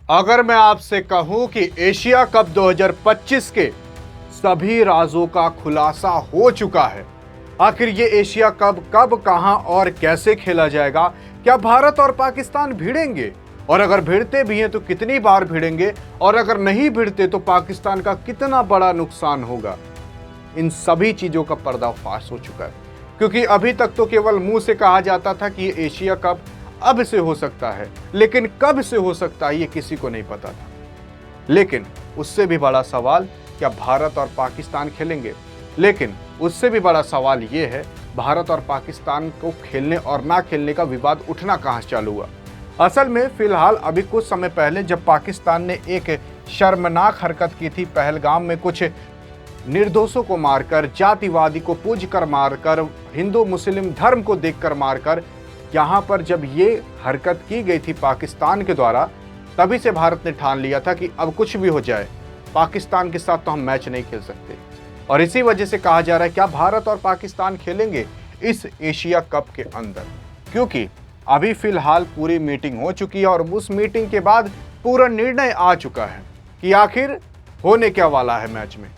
अगर मैं आपसे कहूं कि एशिया कप 2025 के सभी राजों का खुलासा हो चुका है, आखिर ये एशिया कप कब, कहां और कैसे खेला जाएगा, क्या भारत और पाकिस्तान भिड़ेंगे, और अगर भिड़ते भी हैं तो कितनी बार भिड़ेंगे, और अगर नहीं भिड़ते तो पाकिस्तान का कितना बड़ा नुकसान होगा, इन सभी चीजों का पर्दाफाश हो चुका है। क्योंकि अभी तक तो केवल मुंह से कहा जाता था कि ये एशिया कप अब से हो सकता है, लेकिन कब से हो सकता है ये किसी को नहीं पता था। लेकिन उससे भी बड़ा सवाल, क्या भारत और पाकिस्तान खेलेंगे? लेकिन उससे भी बड़ा सवाल ये है, भारत और पाकिस्तान को खेलने और ना खेलने का विवाद उठना कहां से चालू हुआ। असल में फिलहाल अभी कुछ समय पहले जब पाकिस्तान ने एक शर्मनाक हरकत की थी, पहलगाम में कुछ निर्दोषों को मारकर, जातिवादी को पूज कर मारकर, हिंदू मुस्लिम धर्म को देखकर मारकर, यहाँ पर जब ये हरकत की गई थी पाकिस्तान के द्वारा, तभी से भारत ने ठान लिया था कि अब कुछ भी हो जाए, पाकिस्तान के साथ तो हम मैच नहीं खेल सकते। और इसी वजह से कहा जा रहा है क्या भारत और पाकिस्तान खेलेंगे इस एशिया कप के अंदर, क्योंकि अभी फिलहाल पूरी मीटिंग हो चुकी है और उस मीटिंग के बाद पूरा निर्णय आ चुका है कि आखिर होने क्या वाला है मैच में।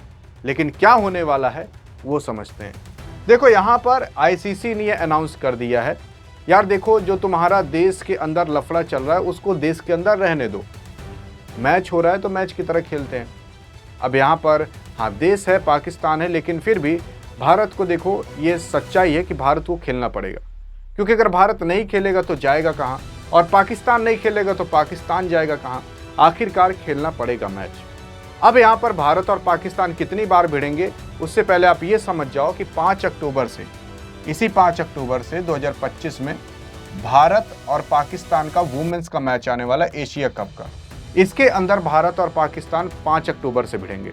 लेकिन क्या होने वाला है वो समझते हैं। देखो, यहाँ पर आईसीसी ने यह अनाउंस कर दिया है, यार देखो, जो तुम्हारा देश के अंदर लफड़ा चल रहा है उसको देश के अंदर रहने दो, मैच हो रहा है तो मैच की तरह खेलते हैं। अब यहाँ पर हाँ, देश है पाकिस्तान है, लेकिन फिर भी भारत को देखो, ये सच्चाई है कि भारत को खेलना पड़ेगा, क्योंकि अगर भारत नहीं खेलेगा तो जाएगा कहाँ, और पाकिस्तान नहीं खेलेगा तो पाकिस्तान जाएगा कहाँ। आखिरकार खेलना पड़ेगा मैच। अब यहाँ पर भारत और पाकिस्तान कितनी बार भिड़ेंगे, उससे पहले आप ये समझ जाओ कि 5 अक्टूबर से, इसी 5 अक्टूबर से 2025 में भारत और पाकिस्तान का वुमेन्स का मैच आने वाला एशिया कप का। इसके अंदर भारत और पाकिस्तान 5 अक्टूबर से भिड़ेंगे।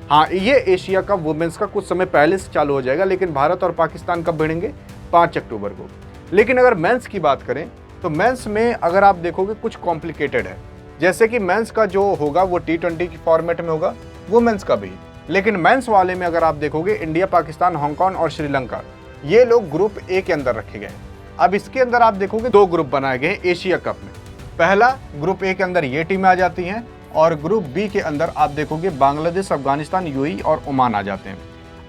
हाँ, ये एशिया कप वुमेन्स का कुछ समय पहले से चालू हो जाएगा, लेकिन भारत और पाकिस्तान कब भिड़ेंगे? 5 अक्टूबर को। लेकिन अगर मेंस की बात करें तो मेंस में अगर आप देखोगे कुछ कॉम्प्लिकेटेड है। जैसे कि मेंस का जो होगा वो T20 की फॉर्मेट में होगा, वुमेन्स का भी। लेकिन मेंस वाले में अगर आप देखोगे, इंडिया, पाकिस्तान, हांगकांग और श्रीलंका, ये लोग ग्रुप ए के अंदर रखे गए हैं। अब इसके अंदर आप देखोगे 2 ग्रुप बनाए गए हैं एशिया कप में। पहला ग्रुप ए के अंदर ये टीमें आ जाती हैं, और ग्रुप बी के अंदर आप देखोगे बांग्लादेश, अफगानिस्तान, यूएई और ओमान आ जाते हैं।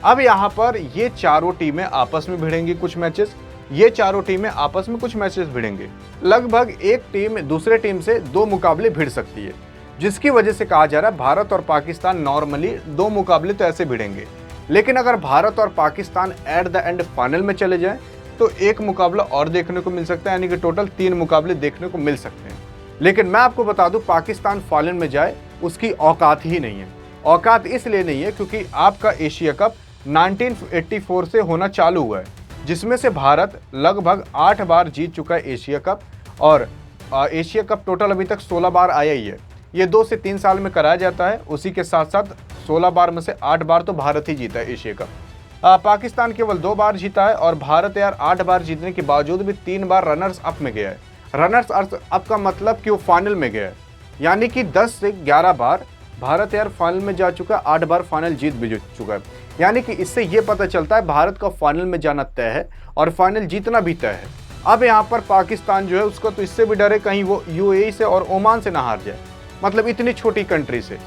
अब यहाँ पर ये चारों टीमें आपस में भिड़ेंगी कुछ मैचेस, ये चारों टीमें आपस में कुछ मैचेस भिड़ेंगे। लगभग एक टीम दूसरे टीम से 2 मुकाबले भिड़ सकती है, जिसकी वजह से कहा जा रहा है भारत और पाकिस्तान नॉर्मली 2 मुकाबले तो ऐसे भिड़ेंगे। लेकिन अगर भारत और Pakistan at the end final में चले जाएं तो 1 मुकाबला और देखने को मिल सकता है, यानी कि टोटल 3 मुकाबले देखने को मिल सकते हैं। लेकिन मैं आपको बता दूं, पाकिस्तान फाइनल में जाए उसकी औकात ही नहीं है। औकात इसलिए नहीं है क्योंकि आपका एशिया कप 1984 से होना चालू हुआ है, जिसमें से भारत लगभग 8 बार जीत चुका है एशिया कप, और एशिया कप टोटल अभी तक 16 बार आया ही है। ये 2 से 3 साल में कराया जाता है। उसी के साथ साथ 16 बार में से 8 बार तो भारत ही जीता है एशिया कप। पाकिस्तान केवल 2 बार जीता है, और भारत यार 8 बार जीतने के बावजूद भी 3 बार रनर्स अप में गया है। रनर्स अप का मतलब कि वो फाइनल में गया है, यानी कि 10 से 11 बार भारत यार फाइनल में जा चुका है, 8 बार फाइनल जीत भी चुका है। यानी कि इससे ये पता चलता है भारत का फाइनल में जाना तय है और फाइनल जीतना भी तय है। अब यहाँ पर पाकिस्तान जो है उसका तो इससे भी डर है कहीं वो यूएई से और ओमान से ना हार जाए, मतलब इतनी छोटी कंट्री से।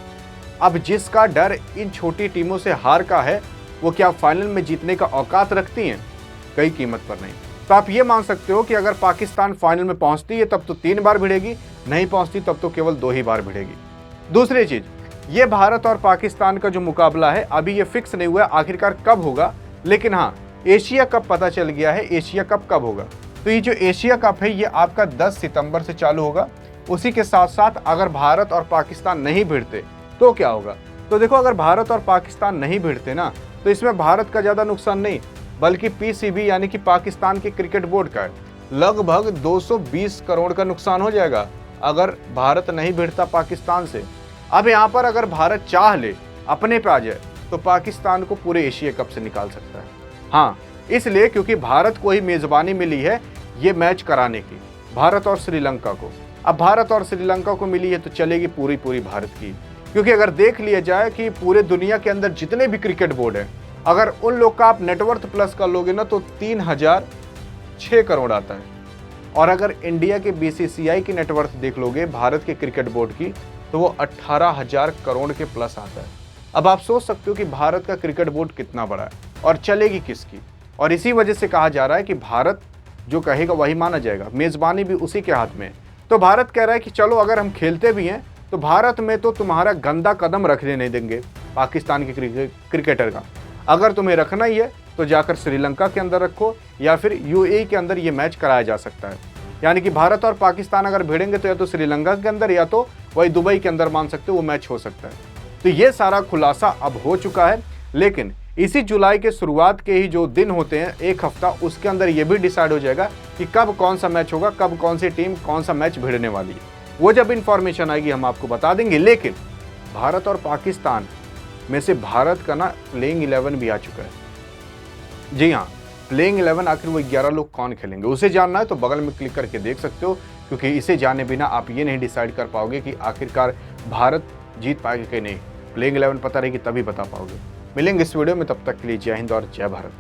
अब जिसका डर इन छोटी टीमों से हार का है, वो क्या फाइनल में जीतने का औकात रखती हैं? कई कीमत पर नहीं। तो आप ये मान सकते हो कि अगर पाकिस्तान फाइनल में पहुंचती है तब तो 3 बार भिड़ेगी, नहीं पहुंचती तब तो केवल 2 ही बार भिड़ेगी। दूसरी चीज, ये भारत और पाकिस्तान का जो मुकाबला है अभी ये फिक्स नहीं हुआ है आखिरकार कब होगा, लेकिन हाँ, एशिया कप पता चल गया है एशिया कप कब होगा। तो ये जो एशिया कप है ये आपका 10 सितंबर से चालू होगा। उसी के साथ साथ अगर भारत और पाकिस्तान नहीं भिड़ते तो क्या होगा? तो देखो, अगर भारत और पाकिस्तान नहीं भिड़ते ना, तो इसमें भारत का ज़्यादा नुकसान नहीं, बल्कि पीसीबी यानी कि पाकिस्तान के क्रिकेट बोर्ड का है। लगभग 220 करोड़ का नुकसान हो जाएगा अगर भारत नहीं भिड़ता पाकिस्तान से। अब यहाँ पर अगर भारत चाह ले, अपने पे आ जाए, तो पाकिस्तान को पूरे एशिया कप से निकाल सकता है। हाँ, इसलिए क्योंकि भारत को ही मेज़बानी मिली है ये मैच कराने की, भारत और श्रीलंका को। अब भारत और श्रीलंका को मिली है तो चलेगी पूरी भारत की, क्योंकि अगर देख लिया जाए कि पूरे दुनिया के अंदर जितने भी क्रिकेट बोर्ड हैं, अगर उन लोग का आप नेटवर्थ प्लस कर लोगे ना तो 3006 करोड़ आता है। और अगर इंडिया के बीसीसीआई की नेटवर्थ देख लोगे भारत के क्रिकेट बोर्ड की, तो वो 18,000 करोड़ के प्लस आता है। अब आप सोच सकते हो कि भारत का क्रिकेट बोर्ड कितना बड़ा है और चलेगी किसकी। और इसी वजह से कहा जा रहा है कि भारत जो कहेगा वही माना जाएगा, मेजबानी भी उसी के हाथ में है। तो भारत कह रहा है कि चलो अगर हम खेलते भी हैं तो भारत में तो तुम्हारा गंदा कदम रखने नहीं देंगे पाकिस्तान के क्रिकेटर का। अगर तुम्हें रखना ही है तो जाकर श्रीलंका के अंदर रखो या फिर यूएई के अंदर ये मैच कराया जा सकता है। यानी कि भारत और पाकिस्तान अगर भिड़ेंगे तो या तो श्रीलंका के अंदर या तो वही दुबई के अंदर मान सकते हो वो मैच हो सकता है। तो ये सारा खुलासा अब हो चुका है। लेकिन इसी जुलाई के शुरुआत के ही जो दिन होते हैं, एक हफ्ता, उसके अंदर ये भी डिसाइड हो जाएगा कि कब कौन सा मैच होगा, कब कौन सी टीम कौन सा मैच भिड़ने वाली है। वो जब इंफॉर्मेशन आएगी हम आपको बता देंगे। लेकिन भारत और पाकिस्तान में से भारत का ना प्लेइंग 11 भी आ चुका है। जी हाँ, प्लेइंग 11 आखिर वो 11 लोग कौन खेलेंगे उसे जानना है तो बगल में क्लिक करके देख सकते हो, क्योंकि इसे जाने बिना आप ये नहीं डिसाइड कर पाओगे कि आखिरकार भारत जीत पाएगा कि नहीं। प्लेइंग 11 पता रहेगी तभी बता पाओगे। मिलेंगे इस वीडियो में, तब तक के लिए जय हिंद और जय भारत।